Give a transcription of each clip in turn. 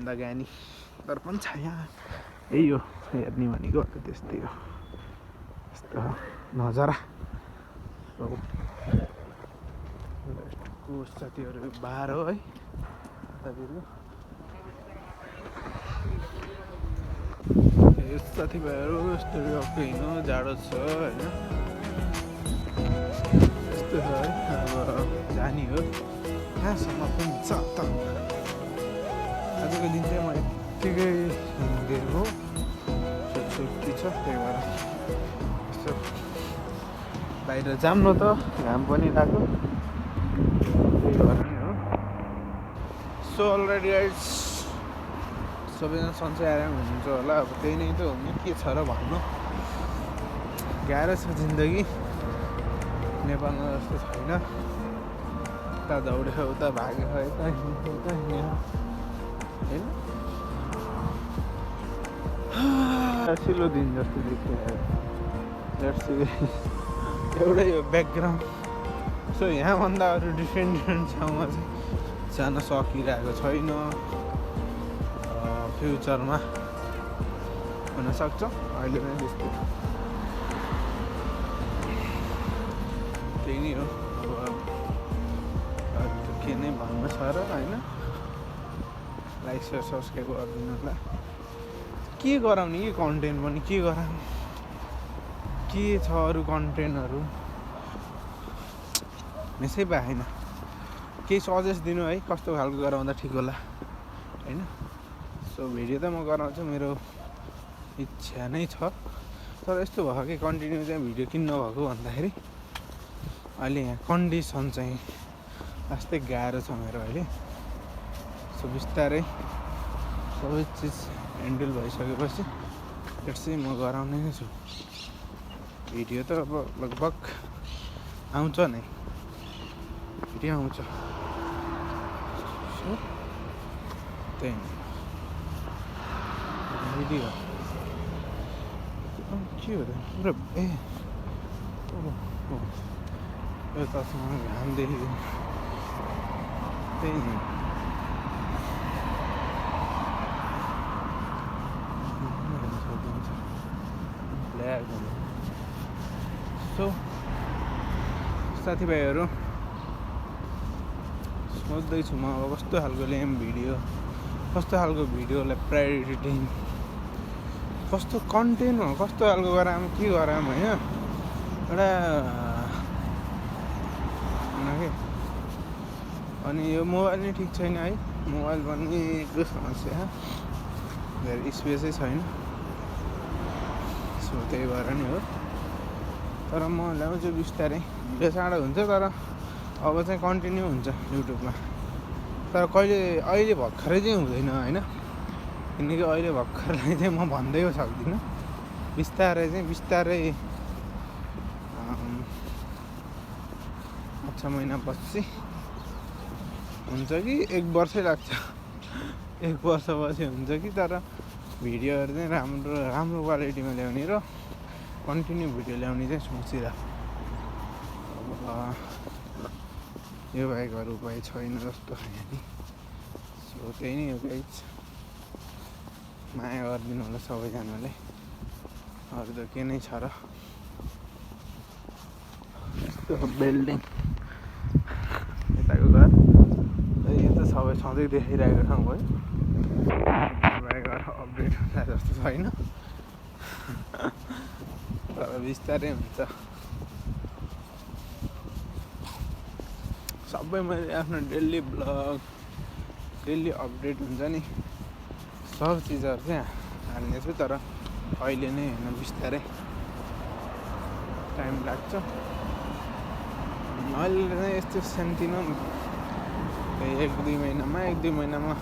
ज्ञानी तर पनि छ यहाँ यही हो हेर्ने भनेको त्यस्तै हो यस्तो नजारा साथीहरू 12 हो है साथीभाइहरू यस्तो हिँड्नु जाडो छ होइन यस्तो छ है अब जाने हो कहाँसम्म पनि छ त आजको दिन चाहिँ म यत्तिकै हिँडिदिएको छुट्टी छ त्यही भएर यसो बाहिर जाऊँ न त घाम पनि लाग्यो त्यही भएर नि हो सो अलरेडी गाइस सबैजना सन्चै आएर हुनुहुन्छ होला अब त्यही नै त हो नि के छ र भन्नु गाह्रो छ जिन्दगी नेपालमा जस्तो छैन उता दौड्यो उता भाग्यो यता हिँड्यो उता हिँड्यो होइन सिलो दिन जस्तो देखियो एउटै हो ब्याकग्राउन्ड सो यहाँभन्दा अरू डिफ्रेन्ट ठाउँमा चाहिँ जान सकिरहेको छैन फ्युचरमा हुनसक्छ अहिले नै त्यस्तो त्यही नै हो अब के नै भन्नु छ र होइन लाइक सेयर सब्सक्राइब गरिदिनु होला के गराउने कि कन्टेन्ट पनि के गराउने के छ अरू कन्टेन्टहरू यसै भएन केही सजेस्ट दिनु है कस्तो खालको गराउँदा ठिक होला होइन सो भिडियो त म गराउँछु मेरो इच्छा नै छ तर यस्तो भयो कि कन्टिन्यू चाहिँ भिडियो किन नभएको भन्दाखेरि अहिले यहाँ कन्डिसन चाहिँ यस्तै गाह्रो छ मेरो अहिले सो बिस्तारै सबै चिज ह्यान्डल भइसकेपछि त्यसै म गराउने नै छु भिडियो त अब लगभग आउँछ नै भिडियो आउँछ सो त्यही भिडियो के हो त पुरा यो तस्मा घाम देखियो त्यही नै सो साथीभाइहरू सोच्दैछु म अब कस्तो खालको ल्याउँ भिडियो कस्तो खालको भिडियोलाई प्रायोरिटी दिउँ कस्तो कन्टेन्ट हो कस्तो खालको गराम के गराम होइन एउटा के अनि यो मोबाइल नै ठिक छैन है मोबाइल पनि को समस्या धेरै स्पेसै छैन सो त्यही भएर नि हो तर म ल्याउँछु बिस्तारै भिडियो चाँडो हुन्छ तर अब चाहिँ कन्टिन्यू हुन्छ युट्युबमा तर अहिले भर्खरै चाहिँ हुँदैन होइन किनकि अहिले भर्खरलाई चाहिँ म भन्दै सक्दिनँ बिस्तारै 6 महिना पछि हुन्छ कि 1 वर्षै लाग्छ 1 वर्षपछि हुन्छ कि तर भिडियोहरू चाहिँ राम्रो क्वालिटीमा ल्याउने र कन्टिन्यू भिडियो ल्याउने चाहिँ सोचिरहेको यो बाहेक अरू उपाय छैन जस्तो छैन नि सो त्यही नै हो गाइस माया गरिदिनु होला सबैजनाले अरू त के नै छ र यस्तो बिल्डिङ यताको घर यो त सबै सधैँ देखिरहेको ठाउँ भयो अपडेट हुन्छ जस्तो छैन तर बिस्तारै हुन्छ सबै मैले आफ्नो डेली ब्लग डेली अपडेट हुन्छ नि सब चिजहरू चाहिँ हाल्नेछु तर अहिले नै होइन बिस्तारै टाइम लाग्छ अहिले चाहिँ यस्तो सानोतिनो 1-2 महिनामा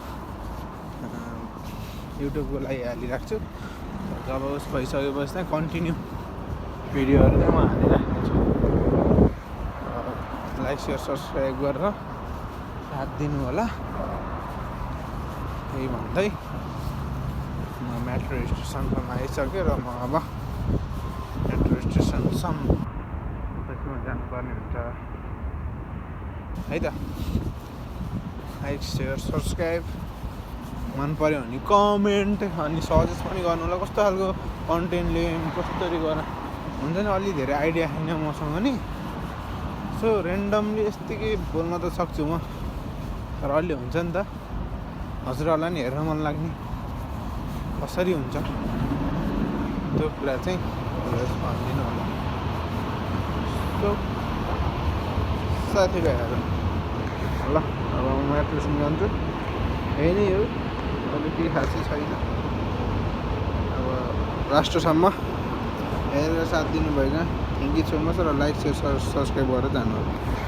युट्युबको लागि हालिराख्छु जब उस भइसकेपछि चाहिँ कन्टिन्यू भिडियोहरू चाहिँ म हालिराख्नेछु लाइक सेयर सब्सक्राइब गरेर साथ दिनु होला त्यही भन्दै म मेट्रो स्टेसनसम्म आइसक्यो र म अब मेट्रो स्टेसनसम्म जानुपर्ने हुन्छ है त लाइक सेयर सब्सक्राइब मन पऱ्यो भने कमेन्ट अनि सजेस्ट पनि गर्नु होला कस्तो खालको कन्टेन्ट ल्याउँ कसरी गर हुन्छ नि अलि धेरै आइडिया छैन मसँग नि सो ऱ्यान्डमली यत्तिकै बोल्न त सक्छु म तर अलि हुन्छ नि त हजुरहरूलाई नि हेर्न मन लाग्ने कसरी हुन्छ त्यो कुरा चाहिँ भनिदिनु होला सो साथीभाइहरू ल अब म एप्रेसन जान्छु यही नै हो अरू केही खासै छैन अब लास्टसम्म हेरेर साथ दिनुभएकोमा थ्याङ्क यू सो मच र लाइक सेयर सब्सक्राइब गरेर जानु होला